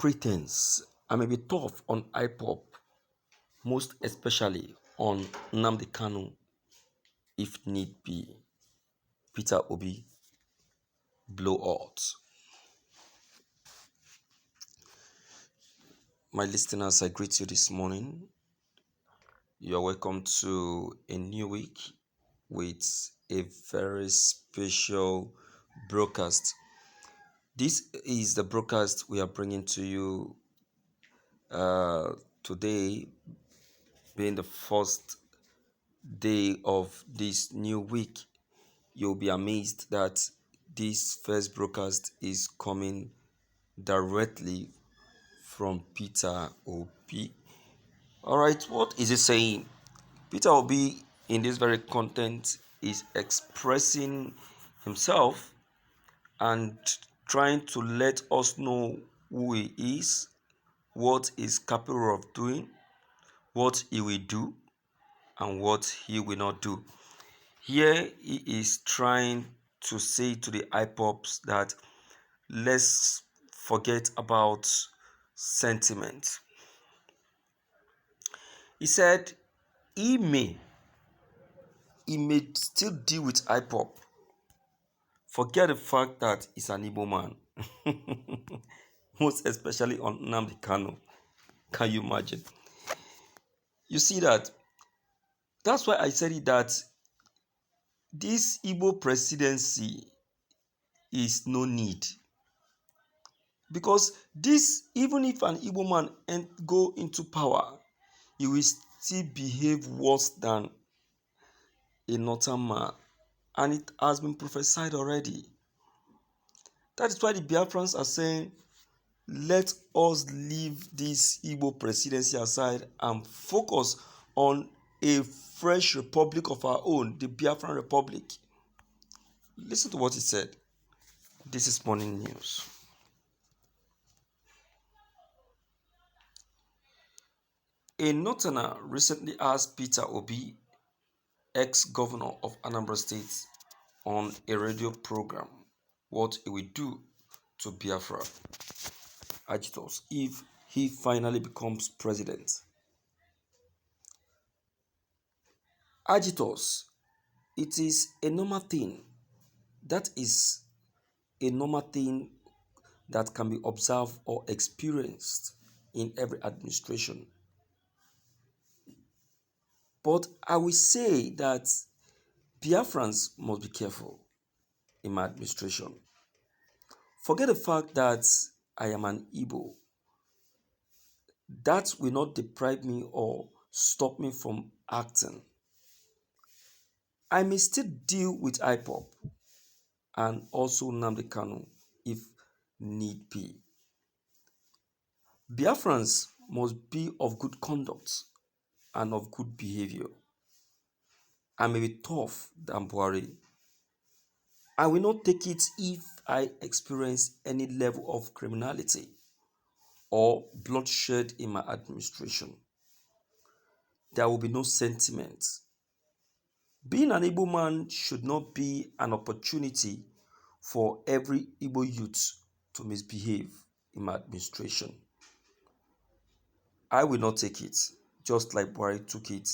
Pretence. I may be tough on Ipob, most especially on Nnamdi Kanu, if need be. Peter Obi, blowout. My listeners, I greet you this morning. You are welcome to a new week with a very special broadcast. This is the broadcast we are bringing to you today, being the first day of this new week. You'll be amazed that this first broadcast is coming directly from Peter Obi. All right, what is it saying? Peter Obi, in this very content, is expressing himself and trying to let us know who he is, what he's capable of doing, what he will do, and what he will not do. Here he is trying to say to the Ipops that let's forget about sentiment. He said he may still deal with Ipob. Forget the fact that he's an Igbo man. Most especially on Nnamdi Kanu. Can you imagine? You see that? That's why I said it, that this Igbo presidency is no need. Because this, even if an Igbo man go into power, he will still behave worse than a northern man. And it has been prophesied already. That is why the Biafrans are saying, let us leave this Igbo presidency aside and focus on a fresh republic of our own, the Biafran Republic. Listen to what he said. This is morning news. A northerner recently asked Peter Obi, ex-governor of Anambra State, on a radio program what he will do to Biafra agitators if he finally becomes president. Agitators, it is a normal thing. That is a normal thing that can be observed or experienced in every administration. But I will say that Biafrans must be careful in my administration. Forget the fact that I am an Igbo. That will not deprive me or stop me from acting. I may still deal with Ipob and also Nnamdi Kanu if need be. Biafrans must be of good conduct and of good behavior. I may be tough than Buhari. I will not take it if I experience any level of criminality or bloodshed in my administration. There will be no sentiment. Being an Igbo man should not be an opportunity for every Igbo youth to misbehave in my administration. I will not take it, just like Buhari took it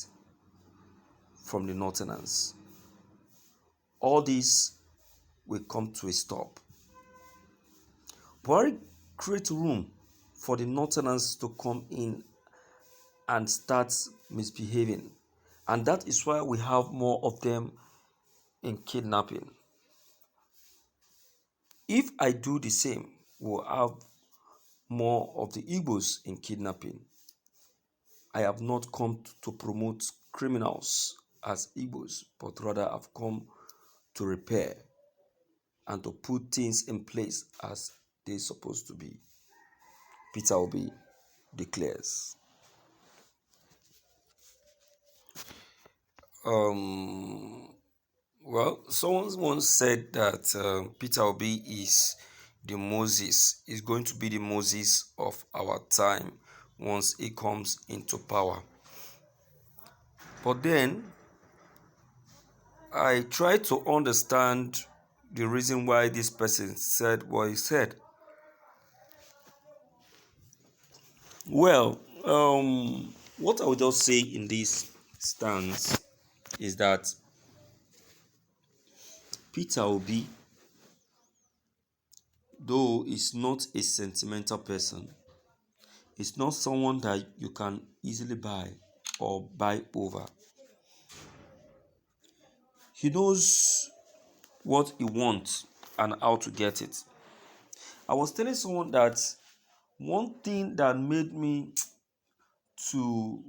from the Northerners. All this will come to a stop. Buhari create room for the Northerners to come in and start misbehaving. And that is why we have more of them in kidnapping. If I do the same, we'll have more of the Igbos in kidnapping. I have not come to promote criminals as Igbos, but rather have come to repair and to put things in place as they're supposed to be. Peter Obi declares. Well, someone once said that Peter Obi is going to be the Moses of our time once he comes into power. But then, I try to understand the reason why this person said what he said. Well, what I would just say in this stance is that Peter Obi, though is not a sentimental person, is not someone that you can easily buy or buy over. He knows what he wants and how to get it. I was telling someone that one thing that made me to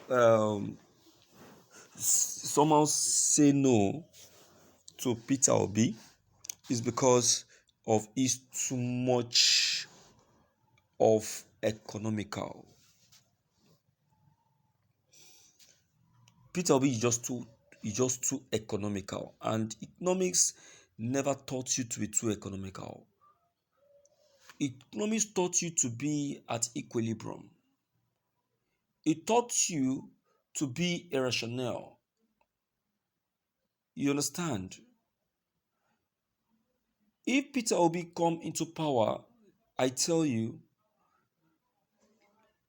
um, somehow say no to Peter Obi is because of his too much of economical. Peter Obi is just too economical, and economics never taught you to be too economical. Economics taught you to be at equilibrium. It taught you to be irrational. You understand? If Peter Obi come into power, I tell you,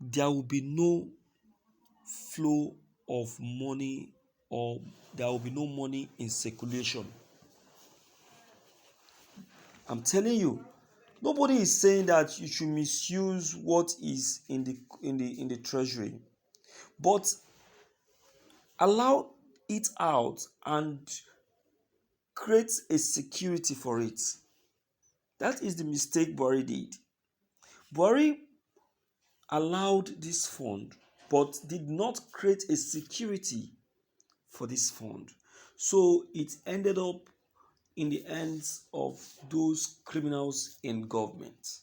there will be no flow of money, or there will be no money in circulation. I'm telling you, nobody is saying that you should misuse what is in the treasury, but allow it out and create a security for it. That is the mistake Buhari did. Buhari allowed this fund but did not create a security for this fund. So it ended up in the hands of those criminals in government.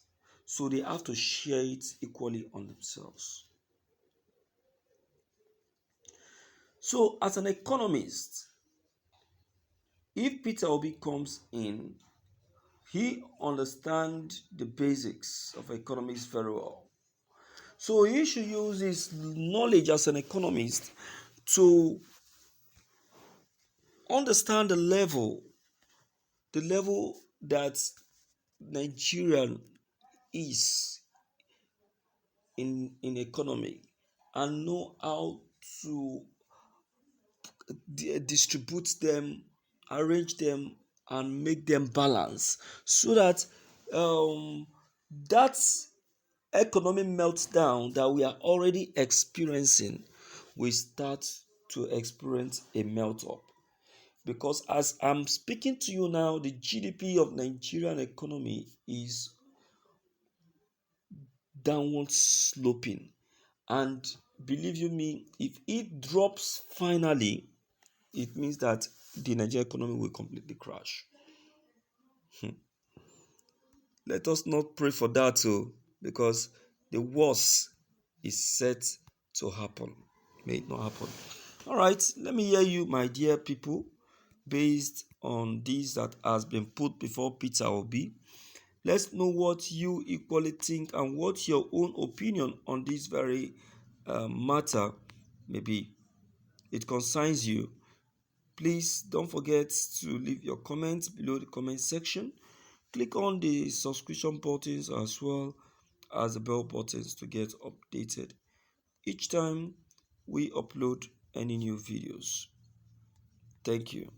So they have to share it equally on themselves. So, as an economist, if Peter Obi comes in, he understands the basics of economics very well. So he should use his knowledge as an economist to understand the level that Nigeria is in economy, and know how to distribute them, arrange them, and make them balance, so that um, that economic meltdown that we are already experiencing will start to experience a melt up. Because as I'm speaking to you now, the GDP of Nigerian economy is downward sloping, and believe you me, if it drops finally, it means that the Nigerian economy will completely crash. Let us not pray for that too, because the worst is set to happen. May it not happen. All right, let me hear you, my dear people, based on this that has been put before Peter Obi. Let's know what you equally think and what your own opinion on this very matter may be. It concerns you. Please don't forget to leave your comments below the comment section. Click on the subscription buttons as well as the bell buttons to get updated each time we upload any new videos. Thank you.